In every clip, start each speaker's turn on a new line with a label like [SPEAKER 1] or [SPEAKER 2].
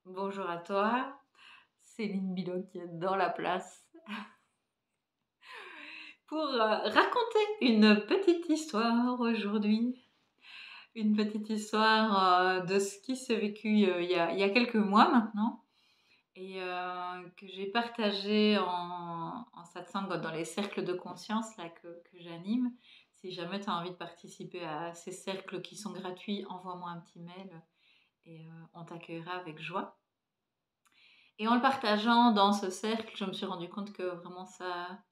[SPEAKER 1] Bonjour à toi, Céline Bilot qui est dans la place pour raconter une petite histoire aujourd'hui. Une petite histoire de ce qui s'est vécu il y a quelques mois maintenant et que j'ai partagé en satsang dans les cercles de conscience là, que j'anime. Si jamais tu as envie de participer à ces cercles qui sont gratuits, envoie-moi un petit mail et on t'accueillera avec joie. Et en le partageant dans ce cercle, je me suis rendu compte que vraiment ça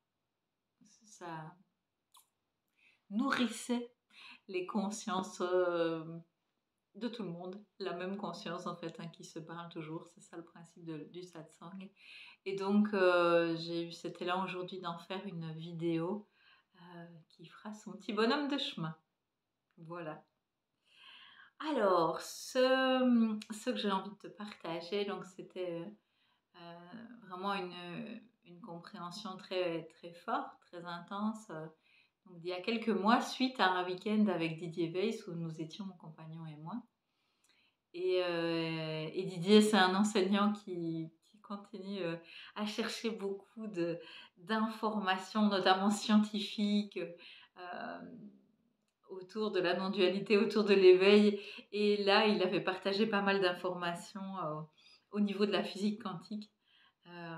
[SPEAKER 1] nourrissait les consciences de tout le monde. La même conscience en fait, hein, qui se parle toujours. C'est ça le principe du satsang. Et donc j'ai eu cet élan aujourd'hui d'en faire une vidéo qui fera son petit bonhomme de chemin. Voilà. Alors, ce que j'ai envie de te partager, donc c'était vraiment une compréhension très, très forte, très intense. Donc, il y a quelques mois, suite à un week-end avec Didier Weiss où nous étions, mon compagnon et moi. Et Didier, c'est un enseignant qui continue à chercher beaucoup d'informations, notamment scientifiques, autour de la non-dualité, autour de l'éveil. Et là, il avait partagé pas mal d'informations au niveau de la physique quantique. Euh,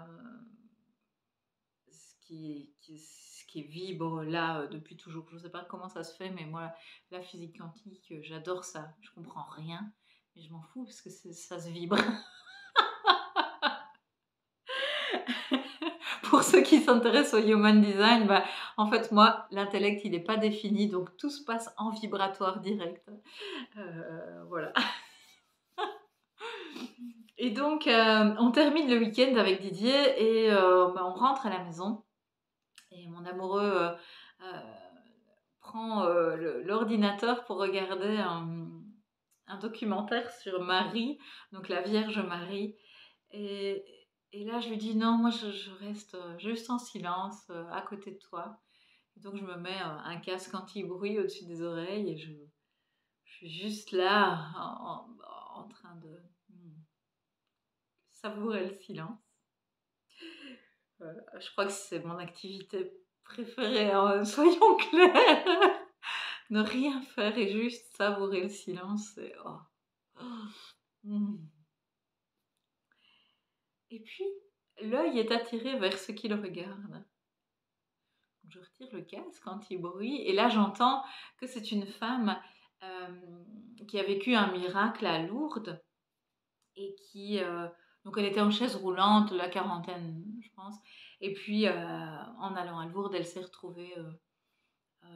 [SPEAKER 1] ce qui vibre là depuis toujours. Je ne sais pas comment ça se fait, mais moi, la physique quantique, j'adore ça. Je comprends rien, mais je m'en fous parce que ça se vibre. Pour ceux qui s'intéressent au human design, bah, en fait, moi, l'intellect, il n'est pas défini, donc tout se passe en vibratoire direct. Voilà. Et donc, on termine le week-end avec Didier et bah, on rentre à la maison. Et mon amoureux prend l'ordinateur pour regarder un documentaire sur Marie, donc la Vierge Marie. Et, et là, je lui dis non, moi je reste juste en silence à côté de toi. Et donc, je me mets un casque anti-bruit au-dessus des oreilles et je suis juste là en train de savourer le silence. Je crois que c'est mon activité préférée, hein, soyons clairs. Ne rien faire et juste savourer le silence. Oh. Oh. Mm. Et puis, l'œil est attiré vers ce qui le regarde. Je retire le casque anti-bruit et là j'entends que c'est une femme qui a vécu un miracle à Lourdes et donc elle était en chaise roulante, la quarantaine je pense, et puis en allant à Lourdes elle s'est retrouvée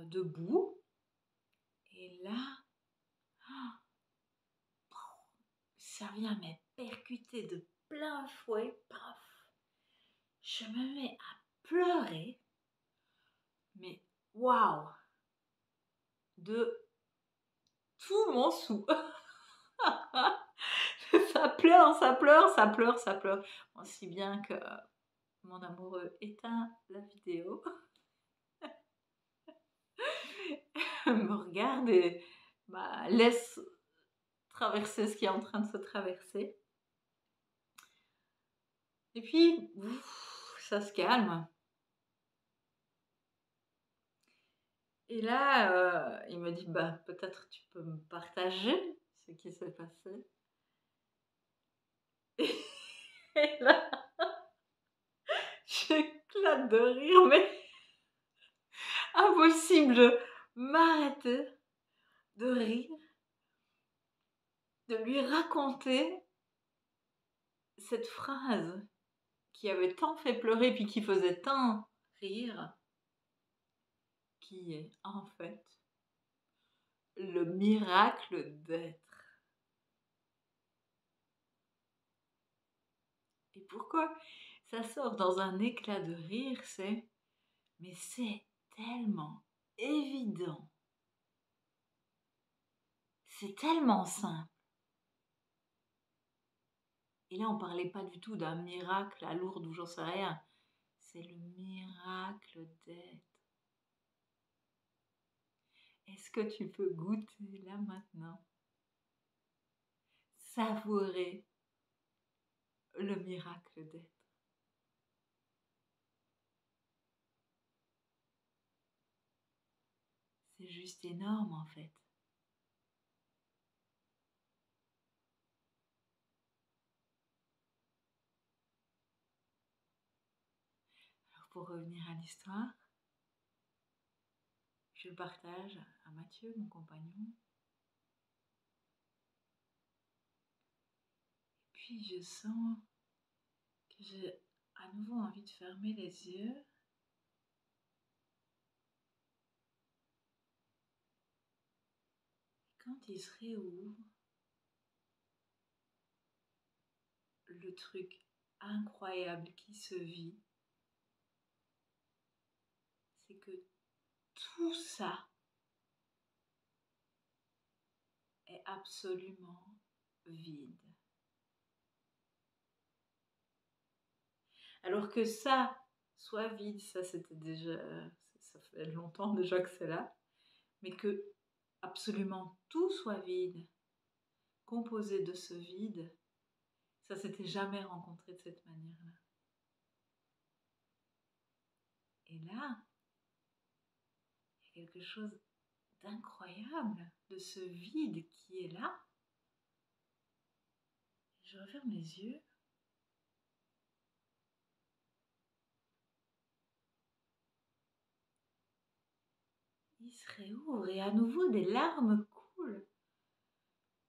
[SPEAKER 1] debout et là ça vient me percuter de plein fouet, paf, je me mets à pleurer, mais waouh, de tout mon sou. Ça pleure, ça pleure, ça pleure, ça pleure. Aussi bien que mon amoureux éteint la vidéo, me regarde et bah, laisse traverser ce qui est en train de se traverser. Et puis, ça se calme. Et là, il me dit, bah, peut-être tu peux me partager ce qui s'est passé. Et là, j'éclate de rire, mais impossible de m'arrêter de rire, de lui raconter cette phrase qui avait tant fait pleurer puis qui faisait tant rire, qui est en fait le miracle d'être. Et pourquoi ça sort dans un éclat de rire, mais c'est tellement évident, c'est tellement simple. Et là, on parlait pas du tout d'un miracle à Lourdes ou j'en sais rien. C'est le miracle d'être. Est-ce que tu peux goûter là maintenant? Savourer le miracle d'être. C'est juste énorme en fait. Alors pour revenir à l'histoire, je le partage à Mathieu, mon compagnon. Puis je sens que j'ai à nouveau envie de fermer les yeux. Quand il se réouvre, le truc incroyable qui se vit, c'est que tout ça est absolument vide. Alors que ça soit vide, ça c'était déjà, ça fait longtemps déjà que c'est là, mais que absolument tout soit vide, composé de ce vide, ça s'était jamais rencontré de cette manière-là. Et là, il y a quelque chose d'incroyable de ce vide qui est là. Je referme les yeux. Il se réouvre et à nouveau des larmes coulent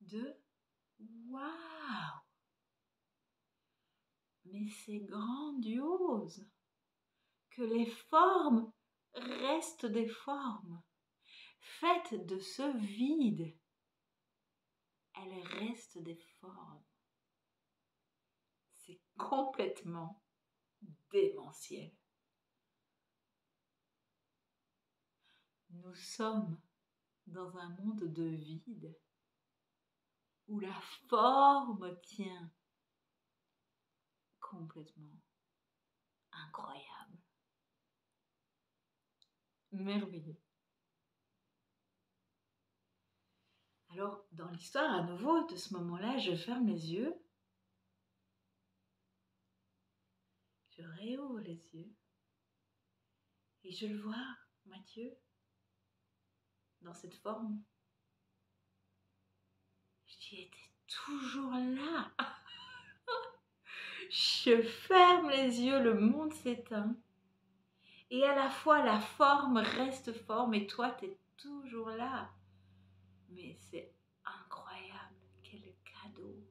[SPEAKER 1] de waouh! Mais c'est grandiose que les formes restent des formes. Faites de ce vide, elles restent des formes. C'est complètement démentiel. Nous sommes dans un monde de vide où la forme tient. Complètement incroyable. Merveilleux. Alors, dans l'histoire, à nouveau, de ce moment-là, je ferme les yeux. Je réouvre les yeux. Et je le vois, Mathieu, dans cette forme. J'y étais toujours là. Je ferme les yeux, le monde s'éteint. Et à la fois, la forme reste forme et toi, tu es toujours là. Mais c'est incroyable. Quel cadeau.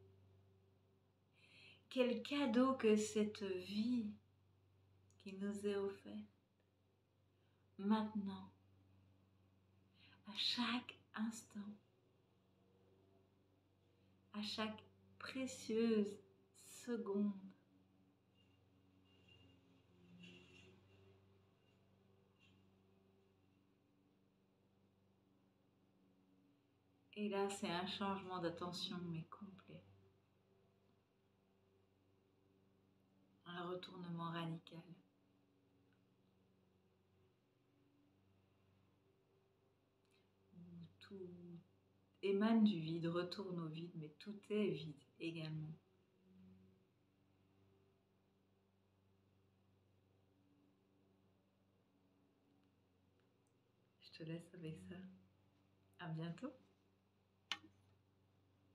[SPEAKER 1] Quel cadeau que cette vie qui nous est offerte. Maintenant, à chaque instant, à chaque précieuse seconde. Et là, c'est un changement d'attention, mais complet. Un retournement radical. Tout émane du vide, retourne au vide, mais tout est vide également. Je te laisse avec ça. À bientôt.